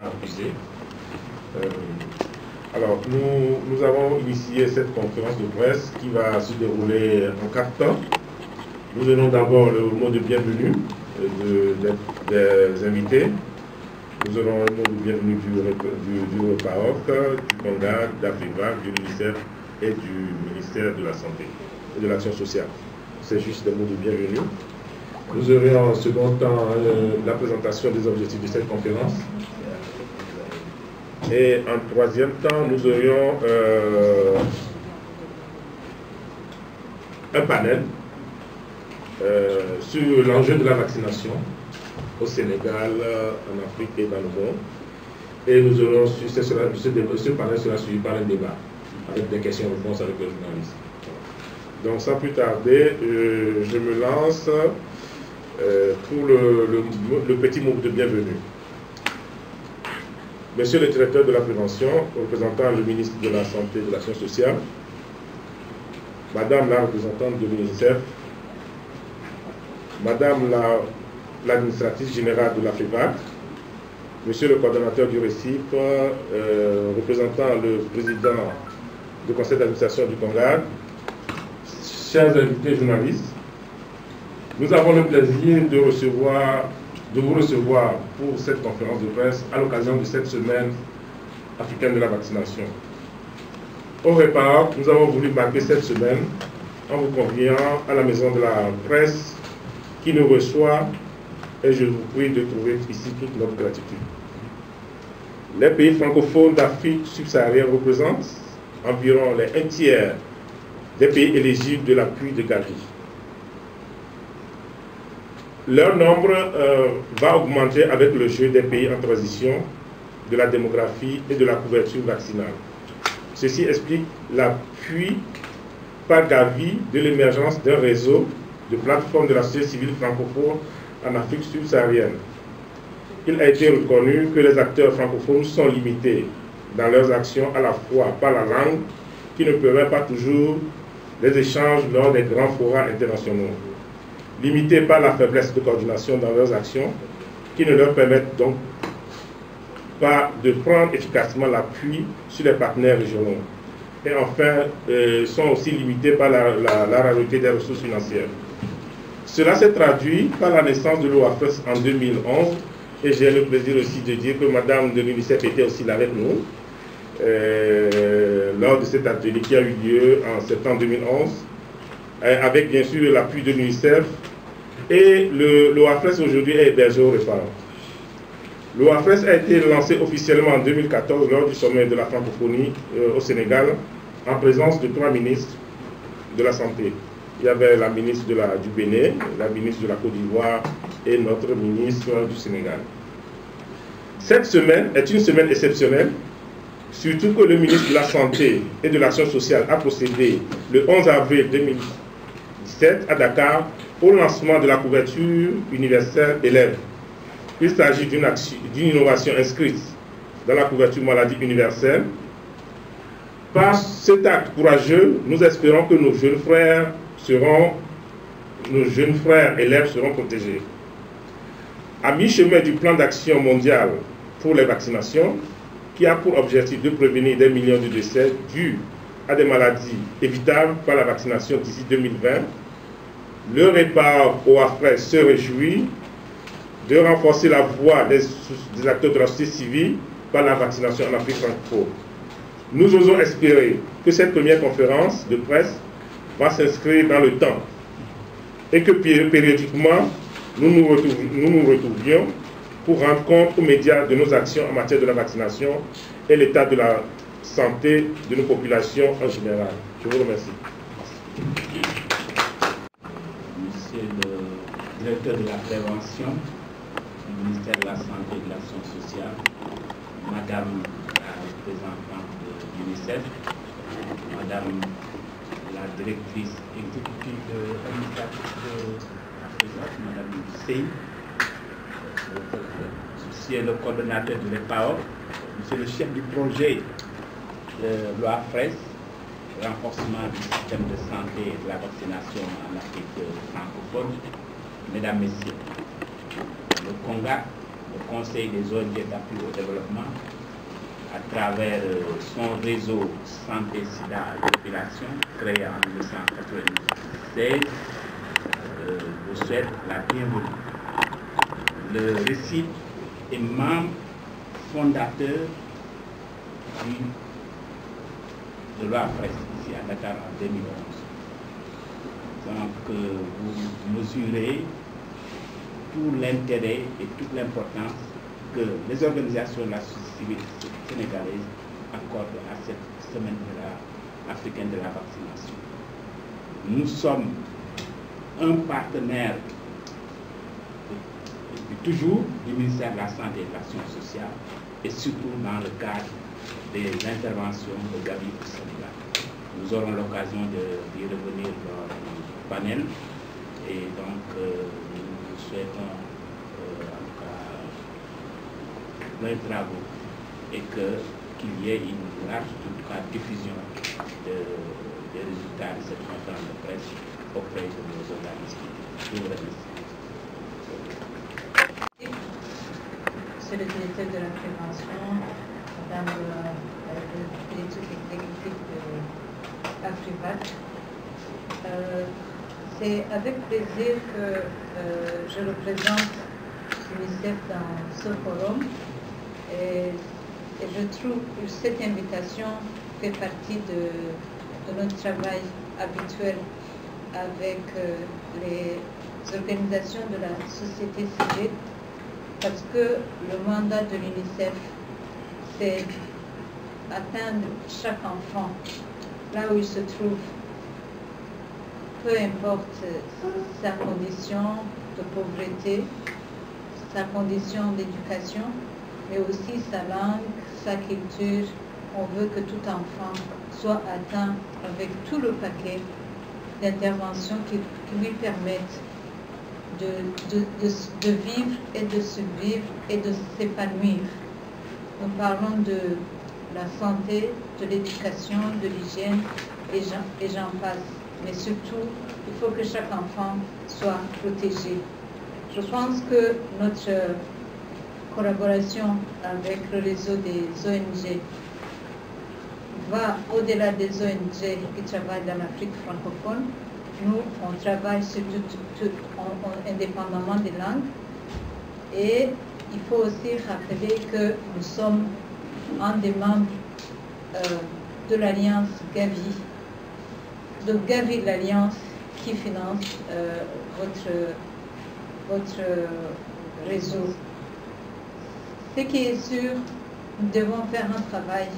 Abusé. Alors, nous avons initié cette conférence de presse qui va se dérouler en 4 temps. Nous donnons d'abord le mot de bienvenue des invités. Nous aurons le mot de bienvenue du REPAOC, du CONGAD, d'AFEVAC, du ministère et du ministère de la Santé et de l'Action sociale. C'est juste des mots de bienvenue. Nous aurons en second temps la présentation des objectifs de cette conférence. Et en troisième temps, nous aurions un panel sur l'enjeu de la vaccination au Sénégal, en Afrique et dans le monde. Et nous aurons, ce panel sera suivi par un débat avec des questions-réponses avec les journalistes. Donc sans plus tarder, je me lance pour le petit mot de bienvenue. Monsieur le directeur de la prévention, représentant le ministre de la Santé et de l'Action sociale, Madame la représentante de l'UNICEF, Madame l'administratrice générale de la FEVAC, Monsieur le coordonnateur du RECIP, représentant le président du conseil d'administration du CONGAD, chers invités journalistes, nous avons le plaisir de vous recevoir pour cette conférence de presse à l'occasion de cette semaine africaine de la vaccination. Au REPAOC, nous avons voulu marquer cette semaine en vous conviant à la maison de la presse qui nous reçoit et je vous prie de trouver ici toute notre gratitude. Les pays francophones d'Afrique subsaharienne représentent environ les 1/3 des pays éligibles de l'appui de Gavi. Leur nombre va augmenter avec le jeu des pays en transition, de la démographie et de la couverture vaccinale. Ceci explique l'appui par Gavi de l'émergence d'un réseau de plateformes de la société civile francophone en Afrique subsaharienne. Il a été reconnu que les acteurs francophones sont limités dans leurs actions à la fois par la langue, qui ne permet pas toujours les échanges lors des grands forats internationaux, limités par la faiblesse de coordination dans leurs actions, qui ne leur permettent donc pas de prendre efficacement l'appui sur les partenaires régionaux. Et enfin, sont aussi limités par la rareté des ressources financières. Cela s'est traduit par la naissance de l'OAFES en 2011, et j'ai le plaisir aussi de dire que Madame de l'UNICEF était aussi là avec nous, lors de cet atelier qui a eu lieu en septembre 2011, avec bien sûr l'appui de l'UNICEF, et l'OAFES aujourd'hui est hébergé au REPAOC. L'OAFES a été lancé officiellement en 2014 lors du sommet de la francophonie au Sénégal, en présence de 3 ministres de la Santé. Il y avait la ministre du Bénin, la ministre de la Côte d'Ivoire et notre ministre du Sénégal. Cette semaine est une semaine exceptionnelle, surtout que le ministre de la Santé et de l'Action sociale a procédé le 11 avril 2017 à Dakar au lancement de la couverture universelle élève. Il s'agit d'une innovation inscrite dans la couverture maladie universelle. Par cet acte courageux, nous espérons que nos jeunes frères élèves seront protégés. À mi-chemin du plan d'action mondial pour les vaccinations, qui a pour objectif de prévenir des millions de décès dus à des maladies évitables par la vaccination d'ici 2020, le REPAOC OAFES se réjouit de renforcer la voix des acteurs de la société civile par la vaccination en Afrique francophone. Nous osons espérer que cette première conférence de presse va s'inscrire dans le temps et que périodiquement nous nous retrouvions pour rendre compte aux médias de nos actions en matière de la vaccination et l'état de la santé de nos populations en général. Je vous remercie. Monsieur le directeur de la prévention du ministère de la Santé et de l'Action sociale, Madame la représentante de l'UNICEF, Madame la directrice exécutive administrative de la présidence, Madame Sey, Monsieur le coordonnateur de l'EPAOC, Monsieur le chef du projet de l'OAFES, renforcement du système de santé et de la vaccination en Afrique francophone, Mesdames, Messieurs, le CONGAD, le Conseil des ONG d'appui au développement, à travers son réseau Santé Sida à la population, créé en 1996, vous souhaite la bienvenue. Le RECID est membre fondateur de loi presse ici à Dakar en 2011. Donc vous mesurez tout l'intérêt et toute l'importance que les organisations de la société civile sénégalaise accordent à cette semaine africaine de la vaccination. Nous sommes un partenaire depuis toujours du ministère de la Santé et de l'Action sociale et surtout dans le cadre des interventions de Gavi au Sénégal. Nous aurons l'occasion d'y revenir lors du panel et donc nous souhaitons en tout cas plein travaux et qu'il y ait une large diffusion des résultats de cette conférence de presse auprès de nos organismes. Je vous remercie. C'est le directeur de la prévention, Madame la directrice exécutive de Afrivac. C'est avec plaisir que je représente l'UNICEF dans ce forum et je trouve que cette invitation fait partie de notre travail habituel avec les organisations de la société civile parce que le mandat de l'UNICEF, c'est atteindre chaque enfant là où il se trouve, peu importe sa condition de pauvreté, sa condition d'éducation, mais aussi sa langue, sa culture. On veut que tout enfant soit atteint avec tout le paquet d'interventions qui lui permettent de vivre et de survivre et de s'épanouir. Nous parlons de la santé, de l'éducation, de l'hygiène et j'en passe. Mais surtout, il faut que chaque enfant soit protégé. Je pense que notre collaboration avec le réseau des ONG va au-delà des ONG qui travaillent dans l'Afrique francophone. Nous, on travaille sur indépendamment des langues. Et il faut aussi rappeler que nous sommes un des membres de l'Alliance Gavi. Donc Gavi, l'Alliance qui finance votre réseau. Ce qui est sûr, nous devons faire un travail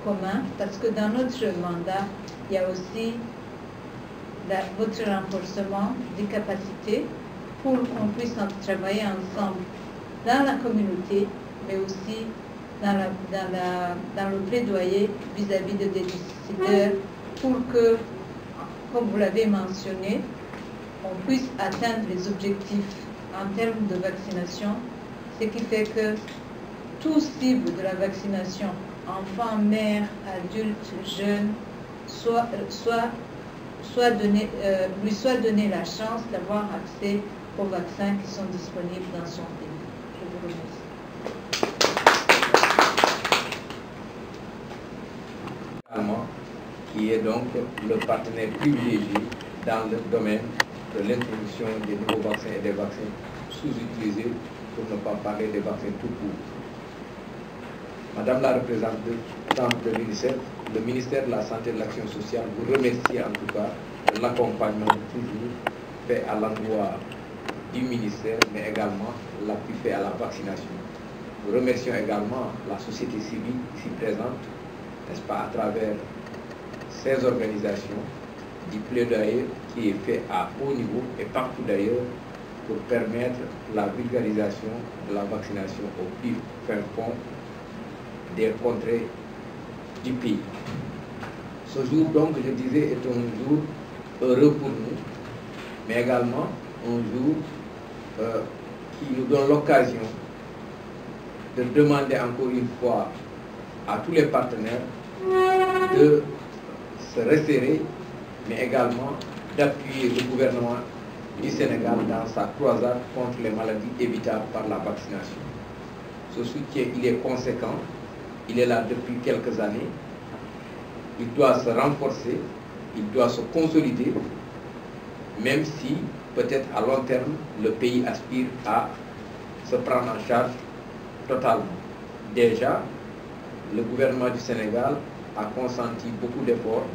commun parce que dans notre mandat, il y a aussi votre renforcement des capacités pour qu'on puisse travailler ensemble dans la communauté, mais aussi dans le plaidoyer vis-à-vis des décideurs pour que, comme vous l'avez mentionné, on puisse atteindre les objectifs en termes de vaccination, ce qui fait que tout cible de la vaccination, enfants, mères, adultes, jeunes, lui soit donné la chance d'avoir accès aux vaccins qui sont disponibles dans son pays. Je vous remercie. Qui est donc le partenaire privilégié dans le domaine de l'introduction des nouveaux vaccins et des vaccins sous-utilisés, pour ne pas parler des vaccins tout court. Madame la représentante de l'UNICEF, le ministère de la Santé et de l'Action sociale vous remercie en tout cas de l'accompagnement toujours fait à l'endroit du ministère, mais également l'appui fait à la vaccination. Nous remercions également la société civile ici présente, n'est-ce pas, à travers ces organisations, du plaidoyer qui est fait à haut niveau et partout d'ailleurs pour permettre la vulgarisation de la vaccination au plus fin fond des contrées du pays. Ce jour, donc, je disais, est un jour heureux pour nous, mais également un jour qui nous donne l'occasion de demander encore une fois à tous les partenaires de se resserrer, mais également d'appuyer le gouvernement du Sénégal dans sa croisade contre les maladies évitables par la vaccination. Ce soutien, il est conséquent, il est là depuis quelques années. Il doit se renforcer, il doit se consolider, même si peut-être à long terme, le pays aspire à se prendre en charge totalement. Déjà, le gouvernement du Sénégal a consenti beaucoup d'efforts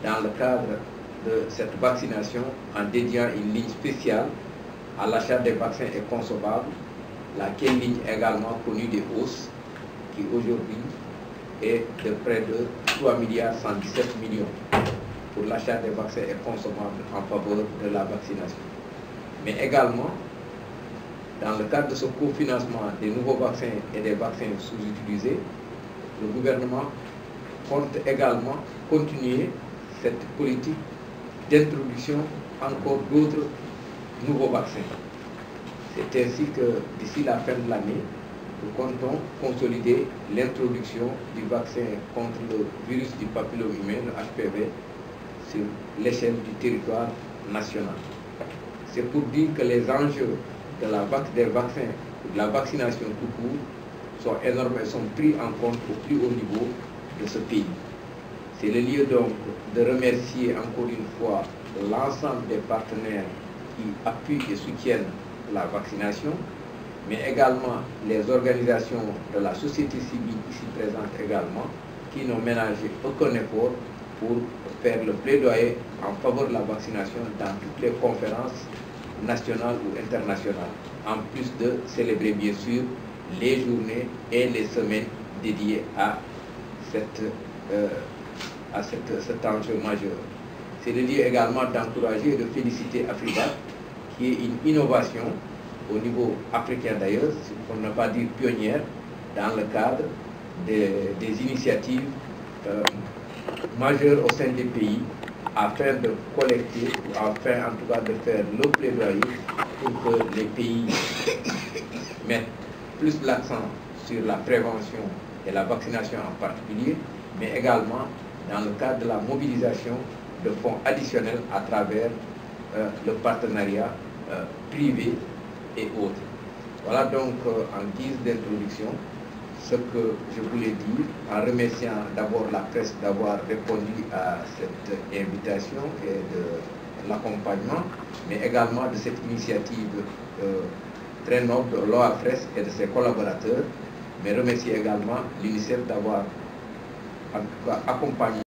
dans le cadre de cette vaccination en dédiant une ligne spéciale à l'achat des vaccins et consommables, laquelle ligne également connue des hausses qui aujourd'hui est de près de 3 milliards 117 millions pour l'achat des vaccins et consommables en faveur de la vaccination. Mais également, dans le cadre de ce cofinancement des nouveaux vaccins et des vaccins sous-utilisés, le gouvernement compte également continuer cette politique d'introduction encore d'autres nouveaux vaccins. C'est ainsi que d'ici la fin de l'année, nous comptons consolider l'introduction du vaccin contre le virus du papillome humain, le HPV, sur l'échelle du territoire national. C'est pour dire que les enjeux des vaccins, de la vaccination tout court, sont énormes et sont pris en compte au plus haut niveau de ce pays. C'est le lieu donc de remercier encore une fois l'ensemble des partenaires qui appuient et soutiennent la vaccination, mais également les organisations de la société civile ici présentes également, qui n'ont ménagé aucun effort pour faire le plaidoyer en faveur de la vaccination dans toutes les conférences nationales ou internationales, en plus de célébrer bien sûr les journées et les semaines dédiées à cet enjeu majeur. C'est le lieu également d'encourager et de féliciter Afribat, qui est une innovation au niveau africain d'ailleurs, pour ne pas dire pionnière, dans le cadre des initiatives majeures au sein des pays, afin de collecter, ou afin en tout cas de faire le plaidoyer pour que les pays mettent plus l'accent sur la prévention et la vaccination en particulier, mais également dans le cadre de la mobilisation de fonds additionnels à travers le partenariat privé et autres. Voilà donc en guise d'introduction ce que je voulais dire, en remerciant d'abord la presse d'avoir répondu à cette invitation et de l'accompagnement, mais également de cette initiative très noble de l'OAFRES et de ses collaborateurs, mais remercier également l'UNICEF d'avoir accompagné